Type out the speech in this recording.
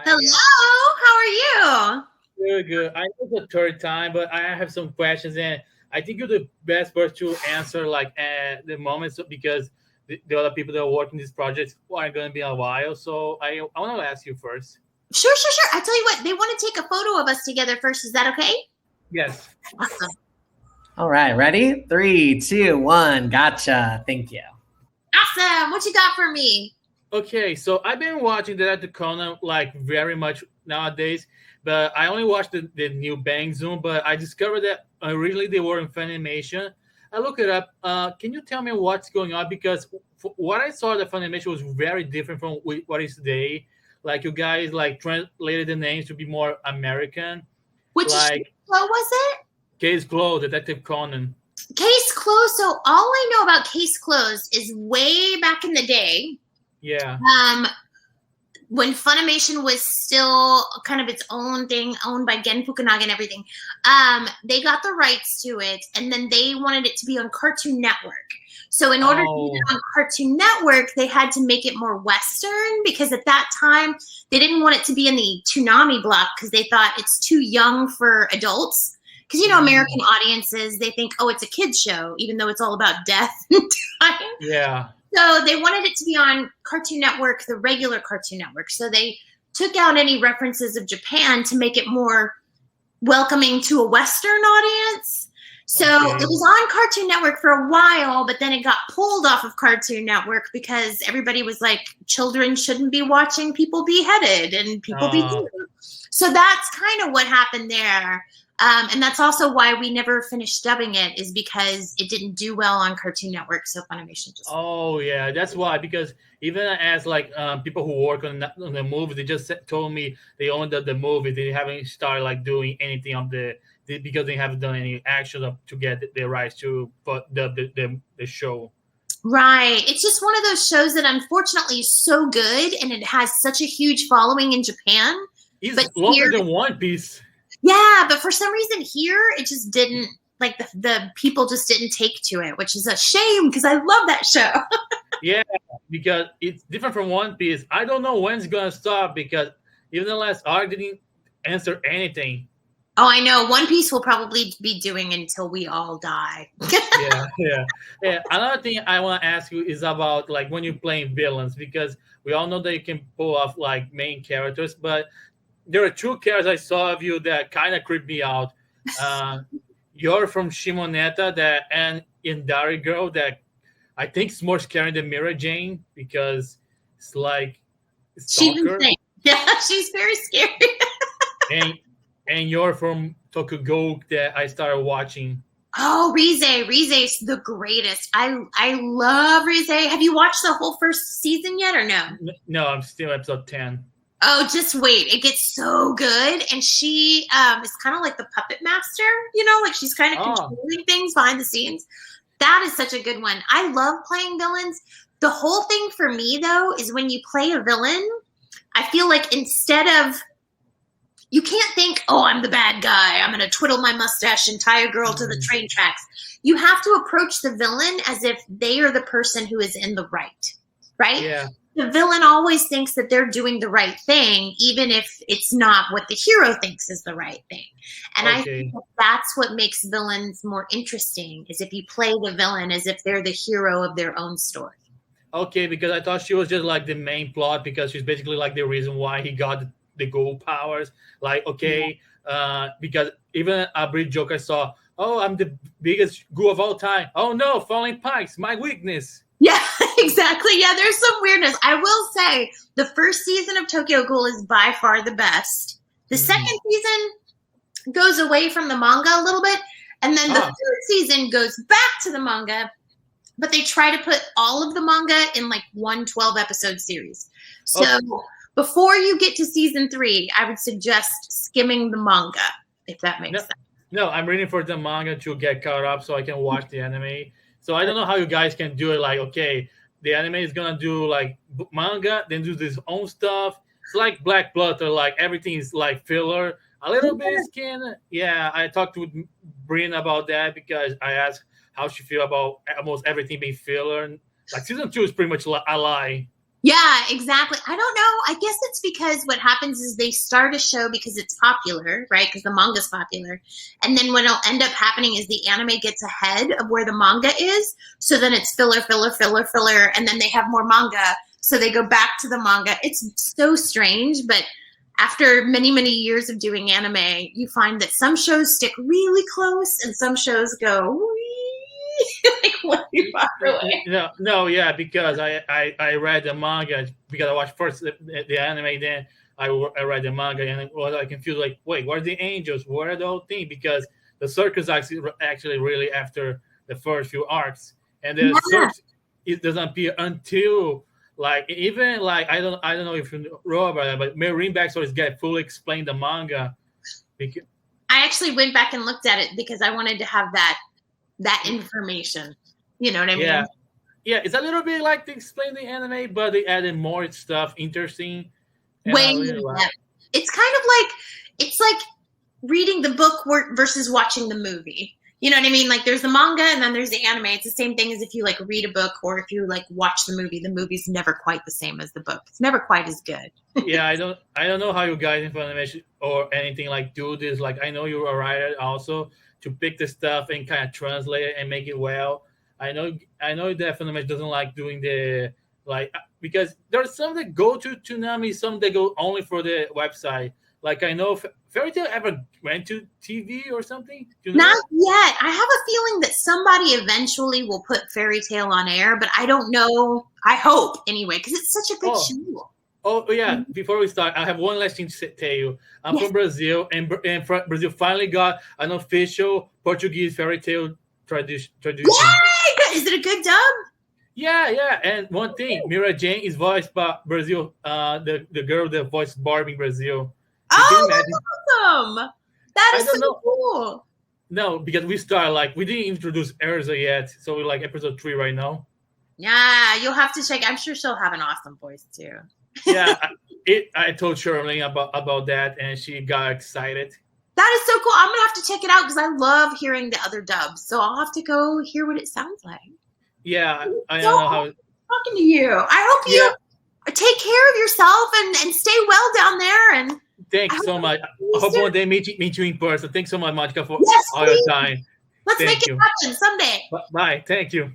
Hi again. Hello, how are you? Good, good. I know it's the third time, but I have some questions, and I think you're the best person to answer like at the moment, because the other people that are working these projects are going to be a while. So I want to ask you first. Sure. I tell you what, they want to take a photo of us together first. Is that okay? Yes. Awesome. All right, ready? 3, 2, 1. Gotcha. Thank you. Awesome. What you got for me? Okay, so I've been watching the Conan like very much nowadays, but I only watched the new Bang Zoom. But I discovered that originally they were in Funimation. I look it up. Can you tell me what's going on? Because what I saw, the Funimation was very different from what is today. Like you guys like translated the names to be more American, Which show like was it? Case Closed, Detective Conan. Case Closed. So all I know about Case Closed is way back in the day, Yeah. when Funimation was still kind of its own thing, owned by Gen Fukunaga and everything. They got the rights to it, and then they wanted it to be on Cartoon Network. So in order to get it on Cartoon Network, they had to make it more Western, because at that time they didn't want it to be in the Toonami block, because they thought it's too young for adults. Because American audiences, they think, oh, it's a kids show, even though it's all about death and time. Yeah. So they wanted it to be on Cartoon Network, the regular Cartoon Network. So they took out any references of Japan to make it more welcoming to a Western audience. So Okay. it was on Cartoon Network for a while, but then it got pulled off of Cartoon Network because everybody was like, children shouldn't be watching people beheaded and people be killed. So that's kind of what happened there. And that's also why we never finished dubbing it, is because it didn't do well on Cartoon Network. So Funimation just. Oh yeah, that's why. Because even as like people who work on the movie, they just told me they only did the movie. They haven't started like doing anything of because they haven't done any action to get the rights to put the show. Right. It's just one of those shows that unfortunately is so good, and it has such a huge following in Japan. It's longer than One Piece. Yeah, but for some reason here, it just didn't, like the people just didn't take to it, which is a shame because I love that show. Yeah, because it's different from One Piece. I don't know when it's going to stop, because even the last arc didn't answer anything. Oh, I know. One Piece will probably be doing until we all die. Yeah. Another thing I want to ask you is about like when you're playing villains, because we all know that you can pull off like main characters, but there are two characters I saw of you that kind of creep me out. You're from Shimoneta, that and in Dari Girl, that I think is more scary than Mira Jane, because it's like She's stalker. insane. Yeah, she's very scary. and you're from Tokugo, that I started watching. Oh, Rize's the greatest. I love Rize. Have you watched the whole first season yet, or no? No, I'm still episode 10. Oh, just wait. It gets so good. And she is kind of like the puppet master, like she's kind of controlling things behind the scenes. That is such a good one. I love playing villains. The whole thing for me, though, is when you play a villain, I feel like instead of, you can't think, oh, I'm the bad guy, I'm going to twiddle my mustache and tie a girl to the train tracks. You have to approach the villain as if they are the person who is in the right? Yeah. The villain always thinks that they're doing the right thing, even if it's not what the hero thinks is the right thing. And I think that's what makes villains more interesting, is if you play the villain as if they're the hero of their own story. Okay, because I thought she was just like the main plot, because she's basically like the reason why he got the gold powers. Like, because even a brief joke I saw, oh, I'm the biggest ghoul of all time. Oh no, falling pikes, my weakness. Yeah, exactly. Yeah, there's some weirdness. I will say the first season of Tokyo Ghoul is by far the best. The second season goes away from the manga a little bit, and then the third season goes back to the manga, but they try to put all of the manga in like one 12-episode series. So before you get to season 3, I would suggest skimming the manga, if that makes sense. No, I'm reading for the manga to get caught up so I can watch the anime. So I don't know how you guys can do it. Like, okay, the anime is gonna do like manga, then do this own stuff. It's like Black Blood, or like everything is like filler. A little bit is canon. Yeah, I talked with Brian about that, because I asked how she feel about almost everything being filler. Like season 2 is pretty much a lie. Yeah, exactly. I don't know. I guess it's because what happens is they start a show because it's popular, right? Because the manga's popular. And then what'll end up happening is the anime gets ahead of where the manga is. So then it's filler, filler, filler, filler. And then they have more manga. So they go back to the manga. It's so strange. But after many, many years of doing anime, you find that some shows stick really close and some shows go like way far away. No, yeah, because I read the manga because I watched first the anime, then I read the manga, and was I confused like, wait, what are the angels? What are the whole thing? Because the circus actually really after the first few arcs, and the circus it doesn't appear until like even like I don't know if you know about that, but Marine backstories get fully explained the manga. Because, I actually went back and looked at it because I wanted to have that information. You know what I mean? Yeah, it's a little bit like they explain the anime, but they added more stuff interesting. Way it's kind of like it's like reading the book versus watching the movie. You know what I mean? Like there's the manga and then there's the anime. It's the same thing as if you like read a book or if you like watch the movie. The movie's never quite the same as the book. It's never quite as good. Yeah, I don't know how you guys in animation or anything like do this. Like I know you're a writer also to pick the stuff and kind of translate it and make it well. I know that Funimation doesn't like doing the like because there's some that go to Toonami, some that go only for the website. Like I know Fairy Tail ever went to TV or something? Do you know Not that? yet. I have a feeling that somebody eventually will put Fairy Tail on air, but I don't know. I hope anyway, because it's such a good show. Oh yeah! Before we start, I have one last thing to tell you. I'm from Brazil, and Brazil finally got an official Portuguese Fairy Tail tradition. Yay! Is it a good dub? Yeah. And one thing, Mira Jane is voiced by Brazil. The girl that voiced Barbie in Brazil. Oh, that's awesome! That is so cool. No, because we started like we didn't introduce Erza yet, so we're like episode 3 right now. Yeah, you'll have to check. I'm sure she'll have an awesome voice too. Yeah, I told Shirley about that, and she got excited. That is so cool. I'm gonna have to check it out because I love hearing the other dubs. So I'll have to go hear what it sounds like. Yeah, I don't know how. Talking to you. I hope you take care of yourself and stay well down there. And thanks so much. I hope one day meet you in person. Thanks so much, Monica, for yes, all your time. Let's make it happen someday. Bye. Thank you.